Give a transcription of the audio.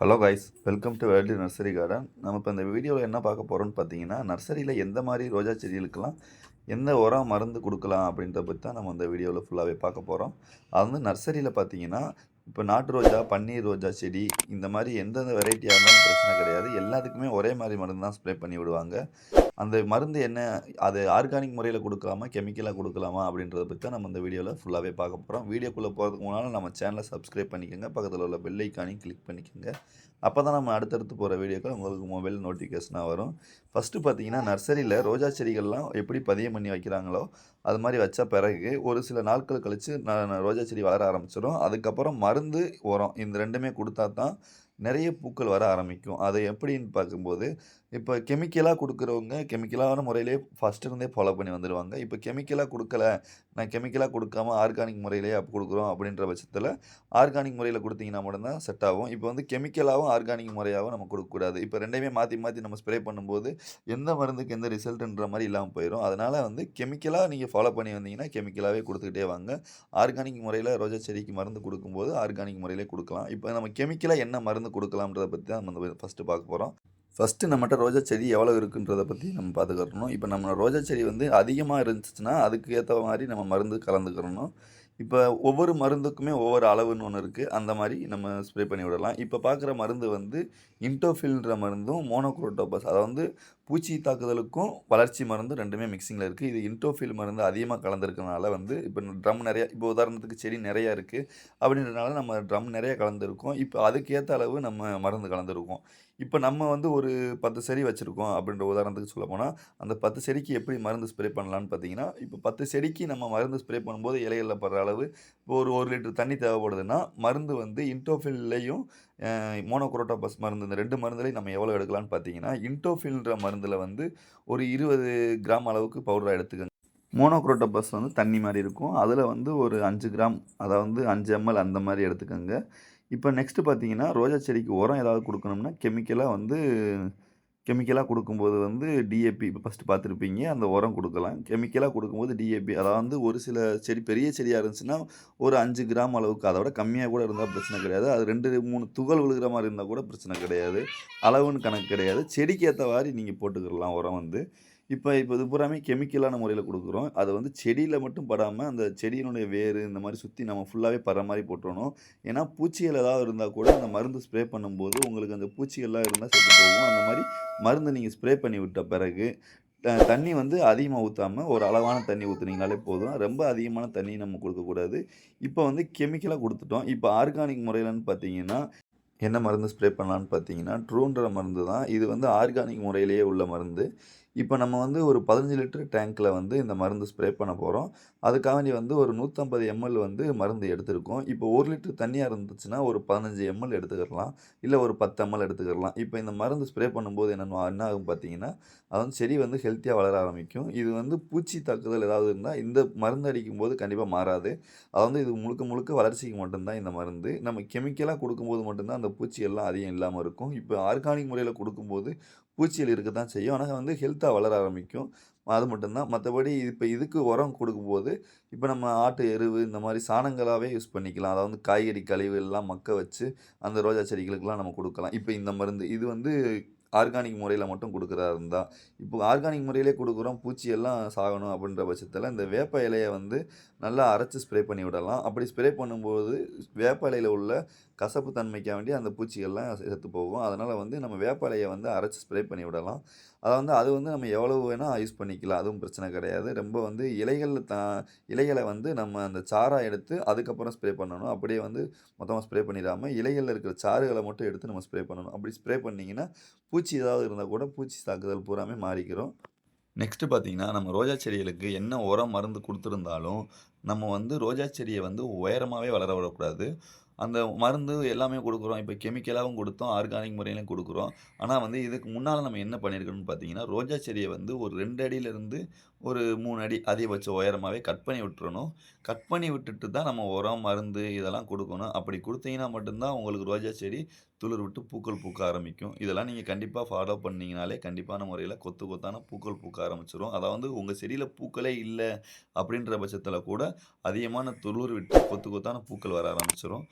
Hello guys, welcome to world nursery garden. நம்ம இப்போ இந்த வீடியோவில் என்ன பார்க்க போகிறோம்னு பார்த்தீங்கன்னா, நர்சரியில் எந்த மாதிரி ரோஜா செடிகளுக்கெல்லாம் எந்த உரம் மருந்து கொடுக்கலாம் அப்படின்றத பற்றி தான் நம்ம இந்த வீடியோவில் ஃபுல்லாகவே பார்க்க போகிறோம். அது வந்து நர்சரியில் பார்த்தீங்கன்னா, இப்போ நாட்டு ரோஜா, பன்னீர் ரோஜா செடி இந்த மாதிரி எந்தெந்த வெரைட்டியாக இருந்தாலும் பிரச்சனை கிடையாது. எல்லாத்துக்குமே ஒரே மாதிரி மருந்து தான் ஸ்ப்ரே பண்ணி விடுவாங்க. அந்த மருந்து என்ன, அது ஆர்கானிக் முறையில் கொடுக்கலாமா, கெமிக்கலாக கொடுக்கலாமா அப்படின்றத பற்றி தான் நம்ம இந்த வீடியோவில் ஃபுல்லாகவே பார்க்க போகிறோம். வீடியோக்குள்ளே போகிறதுக்கு முன்னால் நம்ம சேனலை சப்ஸ்கிரைப் பண்ணிக்கோங்க, பக்கத்தில் உள்ள பெல் ஐக்கானையும் கிளிக் பண்ணிக்கோங்க. அப்போ தான் நம்ம அடுத்தடுத்து போகிற வீடியோக்கள் உங்களுக்கு மொபைல் நோட்டிஃபிகேஷனாக வரும். ஃபஸ்ட்டு பார்த்தீங்கன்னா, நர்சரியில் ரோஜா செடிகள்லாம் எப்படி பதியம் பண்ணி வைக்கிறாங்களோ அது மாதிரி வச்ச பிறகு ஒரு சில நாட்கள் கழித்து ரோஜா செடி வளர ஆரம்பிச்சிடும். அதுக்கப்புறம் மருந்து, உரம் இந்த ரெண்டுமே கொடுத்தா தான் நிறைய பூக்கள் வர ஆரம்பிக்கும். அதை எப்படின்னு பார்க்கும்போது, இப்போ கெமிக்கலாக கொடுக்குறவங்க கெமிக்கலான முறையிலே ஃபஸ்ட்டு இருந்தே ஃபாலோ பண்ணி வந்துடுவாங்க. இப்போ கெமிக்கலாக கொடுக்கல, நான் கெமிக்கலாக கொடுக்காம ஆர்கானிக் முறையிலேயே கொடுக்குறோம் அப்படின்ற பட்சத்தில் ஆர்கானிக் முறையில் கொடுத்தீங்கன்னா மட்டும்தான் செட் ஆகும். இப்போ வந்து கெமிக்கலாகவும் ஆர்கானிக் முறையாகவும் நம்ம கொடுக்கக்கூடாது. இப்போ ரெண்டையுமே மாற்றி மாற்றி நம்ம ஸ்ப்ரே பண்ணும்போது எந்த மருந்துக்கு எந்த ரிசல்ட்டுன்ற மாதிரி இல்லாமல் போயிடும். அதனால் வந்து கெமிக்கலாக நீங்கள் ஃபாலோ பண்ணி வந்தீங்கன்னா கெமிக்கலாகவே கொடுத்துக்கிட்டே வாங்க. ஆர்கானிக் முறையில் ரோஜா செடிக்கு மருந்து கொடுக்கும்போது ஆர்கானிக் முறையிலே கொடுக்கலாம். இப்போ நம்ம கெமிக்கலாக என்ன மருந்து கொடுக்கலாம்ன்றத பற்றி தான் நம்ம ஃபஸ்ட்டு பார்க்க போகிறோம். ஃபஸ்ட்டு நம்மகிட்ட ரோஜா செடி எவ்வளோ இருக்குன்றத பற்றி நம்ம பார்த்துக்கிறணும். இப்போ நம்ம ரோஜா செடி வந்து அதிகமாக இருந்துச்சுன்னா அதுக்கு ஏற்ற மாதிரி நம்ம மருந்து கலந்துக்கிறணும். இப்போ ஒவ்வொரு மருந்துக்குமே ஒவ்வொரு அளவுன்னு ஒன்று இருக்குது. அந்த மாதிரி நம்ம ஸ்ப்ரே பண்ணி விடலாம். இப்போ பார்க்குற மருந்து வந்து இன்டோஃபில்ன்ற மருந்தும் மோனோக்ரோட்டோபஸ், அதாவது வந்து பூச்சி தாக்குதலுக்கும் வளர்ச்சி மருந்து ரெண்டுமே மிக்சிங்கில் இருக்குது. இது இன்டோஃபில் மருந்து அதிகமாக கலந்துருக்கனால வந்து இப்போ ட்ரம் நிறையா, இப்போ உதாரணத்துக்கு செடி நிறையா இருக்குது அப்படின்றனால நம்ம ட்ரம் நிறையா கலந்துருக்கோம். இப்போ அதுக்கேற்ற அளவு நம்ம மருந்து கலந்துருக்கோம். இப்போ நம்ம வந்து ஒரு 10 செடி வச்சுருக்கோம் அப்படின்ற உதாரணத்துக்கு சொல்ல போனால், அந்த 10 செடிக்கு எப்படி மருந்து ஸ்ப்ரே பண்ணலான்னு பார்த்தீங்கன்னா, இப்போ 10 செடிக்கு நம்ம மருந்து ஸ்ப்ரே பண்ணும்போது இலைகளில் படுற அளவு இப்போ ஒரு 1 லிட்டர் தண்ணி தேவைப்படுதுன்னா, மருந்து வந்து இன்டோஃபில்லையும் மோனோக்ரோட்டோபஸ் மருந்து இந்த 2 மருந்துலையும் நம்ம எவ்வளோ எடுக்கலான்னு பார்த்தீங்கன்னா, இன்டோஃபில்ன்ற மருந்தில் வந்து ஒரு 20 கிராம் அளவுக்கு பவுடராக எடுத்துக்கங்க. மோனோக்ரோட்டோபஸ் வந்து தண்ணி மாதிரி இருக்கும். அதில் வந்து ஒரு 5 கிராம், அதாவது 5 எம்எல் அந்த மாதிரி எடுத்துக்கோங்க. இப்போ நெக்ஸ்ட்டு பார்த்தீங்கன்னா, ரோஜா செடிக்கு உரம் ஏதாவது கொடுக்கணும்னா கெமிக்கலாக கொடுக்கும்போது வந்து டிஏபி இப்போ ஃபஸ்ட்டு பார்த்துருப்பீங்க. அந்த உரம் கொடுக்கலாம். கெமிக்கலாக கொடுக்கும்போது டிஏபி, அதாவது ஒரு சில செடி பெரிய செடியாக இருந்துச்சுன்னா ஒரு 5 கிராம் அளவுக்கு, அதை விட கம்மியாக கூட இருந்தால் பிரச்சனை கிடையாது. அது 2, 3 துகள் விழுகிற மாதிரி இருந்தால் கூட பிரச்சனை கிடையாது. அளவுன்னு கணக்கு கிடையாது. செடிக்கு ஏற்ற மாதிரி நீங்கள் போட்டுக்கிடலாம் உரம் வந்து. இப்போ இது பூராமே கெமிக்கலான முறையில் கொடுக்குறோம். அது வந்து செடியில் மட்டும் படாமல் அந்த செடியினுடைய வேர் இந்த மாதிரி சுற்றி நம்ம ஃபுல்லாகவே படுற மாதிரி போட்டுறணும். ஏன்னா பூச்சிகள் ஏதாவது இருந்தால் கூட அந்த மருந்து ஸ்ப்ரே பண்ணும்போது உங்களுக்கு அந்த பூச்சிகள்லாம் இருந்தால் செத்து போகும். அந்த மாதிரி மருந்து நீங்கள் ஸ்ப்ரே பண்ணி விட்ட பிறகு தண்ணி வந்து அதிகமாக ஊற்றாம ஒரு அளவான தண்ணி ஊற்றுனீங்கனாலே போதும். ரொம்ப அதிகமான தண்ணி நம்ம கொடுக்கக்கூடாது. இப்போ வந்து கெமிக்கலாக கொடுத்துட்டோம். இப்போ ஆர்கானிக் முறையிலன்னு பார்த்தீங்கன்னா, என்ன மருந்து ஸ்ப்ரே பண்ணலான்னு பார்த்தீங்கன்னா, ட்ரூன்ற மருந்து தான். இது வந்து ஆர்கானிக் முறையிலேயே உள்ள மருந்து. இப்போ நம்ம வந்து ஒரு 15 லிட்டர் டேங்க்கில் வந்து இந்த மருந்து ஸ்ப்ரே பண்ண போகிறோம். அதுக்காண்டி வந்து ஒரு 150 எம்எல் வந்து மருந்து எடுத்திருக்கோம். இப்போ 1 லிட்டர் தண்ணியாக இருந்துச்சுன்னா ஒரு 15 எம்எல் எடுத்துக்கிடலாம். இல்லை ஒரு 10 எம்எல் எடுத்துக்கிடலாம். இப்போ இந்த மருந்து ஸ்ப்ரே பண்ணும்போது என்ன ஆகும் பார்த்தீங்கன்னா, அது வந்து செடி வந்து ஹெல்த்தியாக வளர ஆரம்பிக்கும். இது வந்து பூச்சி தாக்குதல் ஏதாவது இருந்தால் இந்த மருந்து அடிக்கும்போது கண்டிப்பாக மாறாது. அது வந்து இது முழுக்க முழுக்க வளர்ச்சிக்கு மட்டும்தான் இந்த மருந்து. நம்ம கெமிக்கலாக கொடுக்கும்போது மட்டும்தான் அந்த பூச்சியெல்லாம் அதிகம் இல்லாமல் இருக்கும். இப்போ ஆர்கானிக் முறையில் கொடுக்கும்போது பூச்சிகள் இருக்க தான் செய்யும். ஆனால் வந்து ஹெல்த்தாக வளர ஆரம்பிக்கும். அது மட்டும்தான். மற்றபடி இப்போ இதுக்கு உரம் கொடுக்கும்போது, இப்போ நம்ம ஆட்டு எருவு இந்த மாதிரி சாணங்களாகவே யூஸ் பண்ணிக்கலாம். அதாவது காய்கறி கழிவு எல்லாம் மக்க வச்சு அந்த ரோஜா செடிகளுக்கெல்லாம் நம்ம கொடுக்கலாம். இப்போ இந்த மருந்து இது வந்து ஆர்கானிக் முறையில் மட்டும் கொடுக்குறதா இருந்தால், இப்போ ஆர்கானிக் முறையிலே கொடுக்குறோம், பூச்சியெல்லாம் சாகணும் அப்படின்ற பட்சத்தில் இந்த வேப்ப இலையை வந்து நல்லா அரைச்சி ஸ்ப்ரே பண்ணி விடலாம். அப்படி ஸ்ப்ரே பண்ணும்போது வேப்ப இலையில் உள்ள கசப்பு தன்மைக்காக வேண்டி அந்த பூச்சிகள்லாம் செத்து போகும். அதனால் வந்து நம்ம வேப்ப இலையை வந்து அரைச்சி ஸ்ப்ரே பண்ணி விடலாம். அது வந்து நம்ம எவ்வளவு வேணால் யூஸ் பண்ணிக்கலாம். அதுவும் பிரச்சனை கிடையாது. ரொம்ப வந்து இலைகளை வந்து நம்ம அந்த சாறா எடுத்து அதுக்கப்புறம் ஸ்ப்ரே பண்ணணும். அப்படியே வந்து மொத்தமாக ஸ்ப்ரே பண்ணிடாமல் இலைகளில் இருக்கிற சாறுகளை மட்டும் எடுத்து நம்ம ஸ்ப்ரே பண்ணணும். அப்படி ஸ்ப்ரே பண்ணிங்கன்னா பூச்சி ஏதாவது இருந்தால் கூட பூச்சி தாக்குதல் பூராமே மாறிக்கிறோம். நெக்ஸ்ட்டு பார்த்தீங்கன்னா, நம்ம ரோஜா செடிகளுக்கு என்ன உரம் மருந்து குடுத்துருந்தாலும், நம்ம வந்து ரோஜா செடிய வந்து உயரமாவே வளர விடக்கூடாது. அந்த மருந்து எல்லாமே குடுக்குறோம். இப்ப கெமிக்கலாவும் குடுத்தோம், ஆர்கானிக் முறையிலும் குடுக்குறோம். ஆனா வந்து இதுக்கு முன்னால நம்ம என்ன பண்ணியிருக்கணும்னு பார்த்தீங்கன்னா, ரோஜா செடிய வந்து ஒரு 2 அடியிலிருந்து ஒரு 3 அடி அதிகபட்ச உயரமாவே கட் பண்ணி விட்டுறணும். கட் பண்ணி விட்டுட்டு தான் நம்ம உரம், மருந்து இதெல்லாம் குடுக்கணும். அப்படி குடுத்தீங்கன்னா மட்டும் தான் உங்களுக்கு ரோஜா செடி துளிர் விட்டு பூக்கள் பூக்க ஆரம்பிக்கும். இதெல்லாம் நீங்க கண்டிப்பா ஃபாலோ பண்ணீங்கனாலே கண்டிப்பான முறையில கொத்து கொத்தான பூக்கள் பூக்க ஆரம்பிச்சுரும். அதாவது உங்க செடியில பூக்களே இல்ல அப்படின்ற பட்சத்தில கூட அதிகமான துளிர் விட்டு கொத்து கொத்தான பூக்கள் வர ஆரம்பிச்சுரும்.